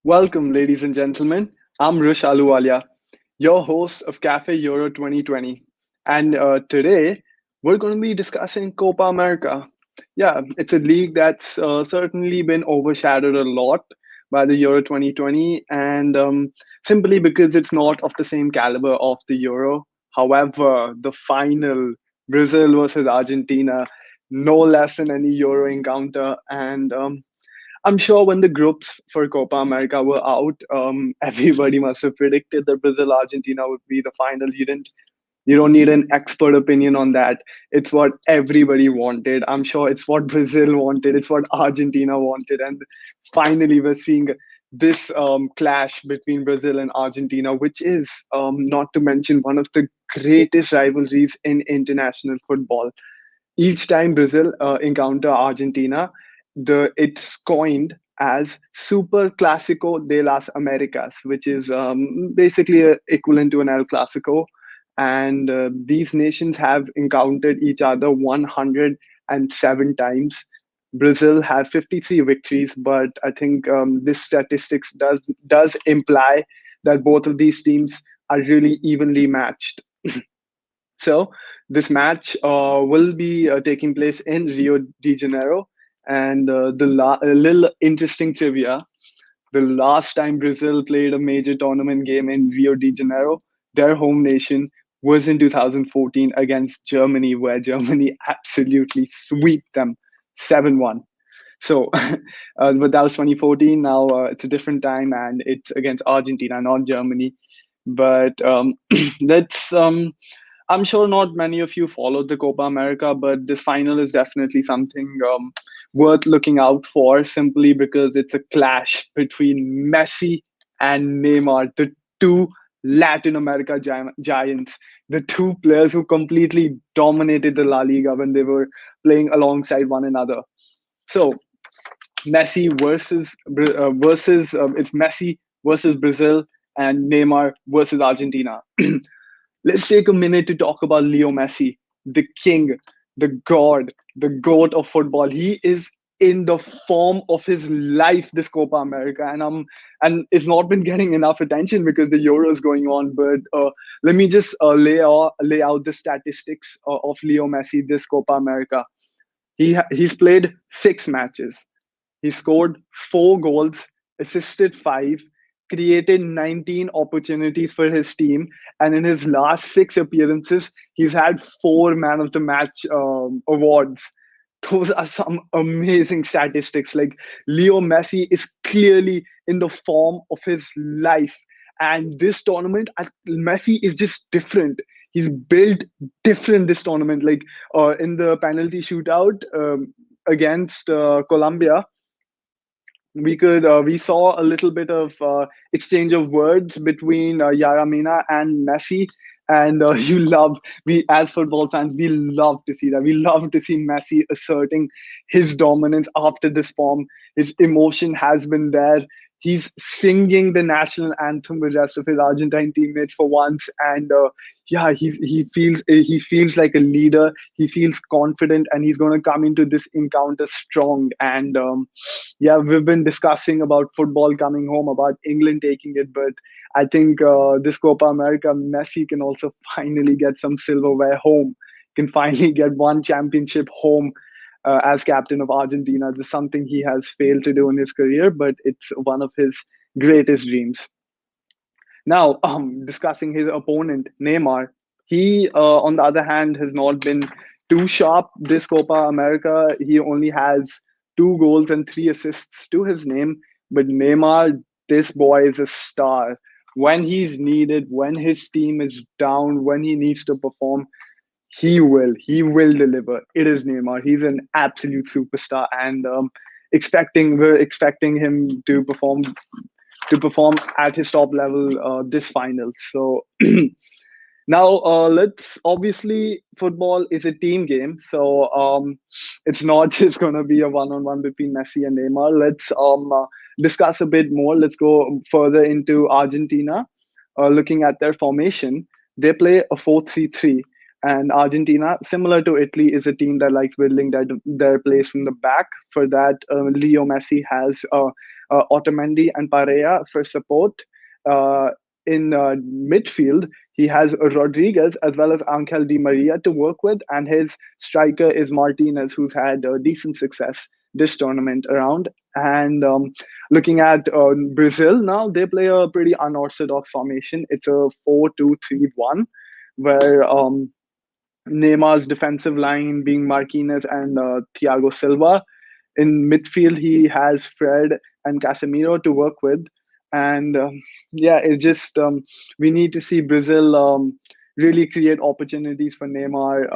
Welcome, ladies and gentlemen. I'm Rush, your host of Cafe Euro 2020. And today, we're going to be discussing Copa America. Yeah, it's a league that's certainly been overshadowed a lot by the Euro 2020, and simply because it's not of the same caliber of the Euro. However, the final, Brazil versus Argentina, no less than any Euro encounter. And I'm sure when the groups for Copa America were out, everybody must have predicted that Brazil Argentina would be the final. You don't need an expert opinion on that. It's what everybody wanted. I'm sure it's what Brazil wanted. It's what Argentina wanted, and finally we're seeing this clash between Brazil and Argentina, which is not to mention one of the greatest rivalries in international football. Each time Brazil encounter Argentina, the it's coined as Super Clásico de las Americas, which is basically equivalent to an El Clasico. And these nations have encountered each other 107 times. Brazil has 53 victories, but I think this statistics does imply that both of these teams are really evenly matched. So this match will be taking place in Rio de Janeiro. And a little interesting trivia: the last time Brazil played a major tournament game in Rio de Janeiro, their home nation, was in 2014 against Germany, where Germany absolutely swept them 7-1. So, but that was 2014. Now it's a different time, and it's against Argentina, not Germany. But let's I'm sure not many of you followed the Copa America, but this final is definitely something worth looking out for simply because it's a clash between Messi and Neymar, the two Latin America giants, the two players who completely dominated the La Liga when they were playing alongside one another. So Messi versus it's Messi versus Brazil and Neymar versus Argentina. Let's take a minute to talk about Leo Messi, the king, the god, the goat of football. He is in the form of his life this Copa America, and it's not been getting enough attention because the Euro is going on. But let me just lay out the statistics of Leo Messi this Copa America. He's played 6 matches. He scored 4 goals, assisted 5, created 19 opportunities for his team, and in his last 6 appearances, he's had 4 Man of the Match awards. Those are some amazing statistics. Like Leo Messi is clearly in the form of his life, and this tournament, Messi is just different. He's built different this tournament. Like in the penalty shootout against Colombia, we saw a little bit of exchange of words between Yaramina and Messi, and you love we as football fans we love to see that. We love to see Messi asserting his dominance after this form. His emotion has been there. He's singing the national anthem with the rest of his Argentine teammates for once, and yeah, he feels like a leader. He feels confident, and he's going to come into this encounter strong. And yeah, we've been discussing about football coming home, about England taking it, but I think this Copa America, Messi can also finally get some silverware home, can finally get one championship home as captain of Argentina. This is something he has failed to do in his career, but it's one of his greatest dreams. Now, discussing his opponent, Neymar, he, on the other hand, has not been too sharp this Copa America. He only has 2 goals and 3 assists to his name. But Neymar, this boy is a star. When he's needed, when his team is down, when he needs to perform, he will deliver. It is Neymar. He's an absolute superstar, and we're expecting him to perform at his top level this final. So now let's obviously football is a team game, so it's not just going to be a one-on-one between Messi and Neymar. Let's discuss a bit more. Let's go further into Argentina. Looking at their formation, they play a 4-3-3. And Argentina, similar to Italy, is a team that likes building their plays from the back. For that, Leo Messi has Otamendi and Pareja for support. Uh, in midfield, he has Rodriguez as well as Angel Di Maria to work with, and his striker is Martinez, who's had decent success this tournament around. And looking at Brazil now, they play a pretty unorthodox formation. It's a 4-2-3-1, where Neymar's defensive line being Marquinhos and Thiago Silva. In midfield, he has Fred and Casemiro to work with. And yeah, it just we need to see Brazil really create opportunities for Neymar.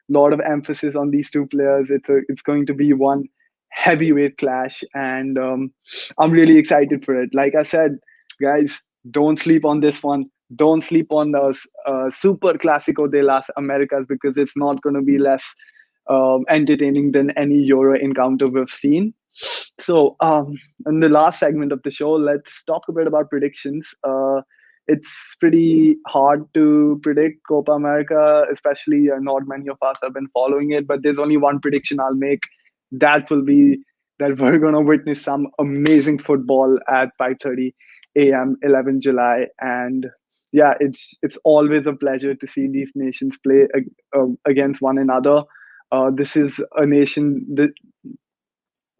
Lot of emphasis on these two players. It's going to be one heavyweight clash, and I'm really excited for it. Like I said, guys, don't sleep on this one. Don't sleep on the Super Clásico de las Americas, because it's not going to be less entertaining than any Euro encounter we've seen. So, in the last segment of the show, let's talk a bit about predictions. It's pretty hard to predict Copa America, especially not many of us have been following it. But there's only one prediction I'll make. That will be that we're going to witness some amazing football at 5:30 a.m. 11 July, and yeah, it's always a pleasure to see these nations play against one another. This is a nation that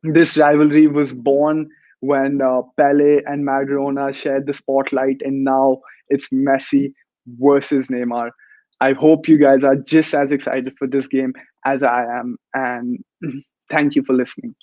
this rivalry was born when Pele and Maradona shared the spotlight, and now it's Messi versus Neymar. I hope you guys are just as excited for this game as I am, and thank you for listening.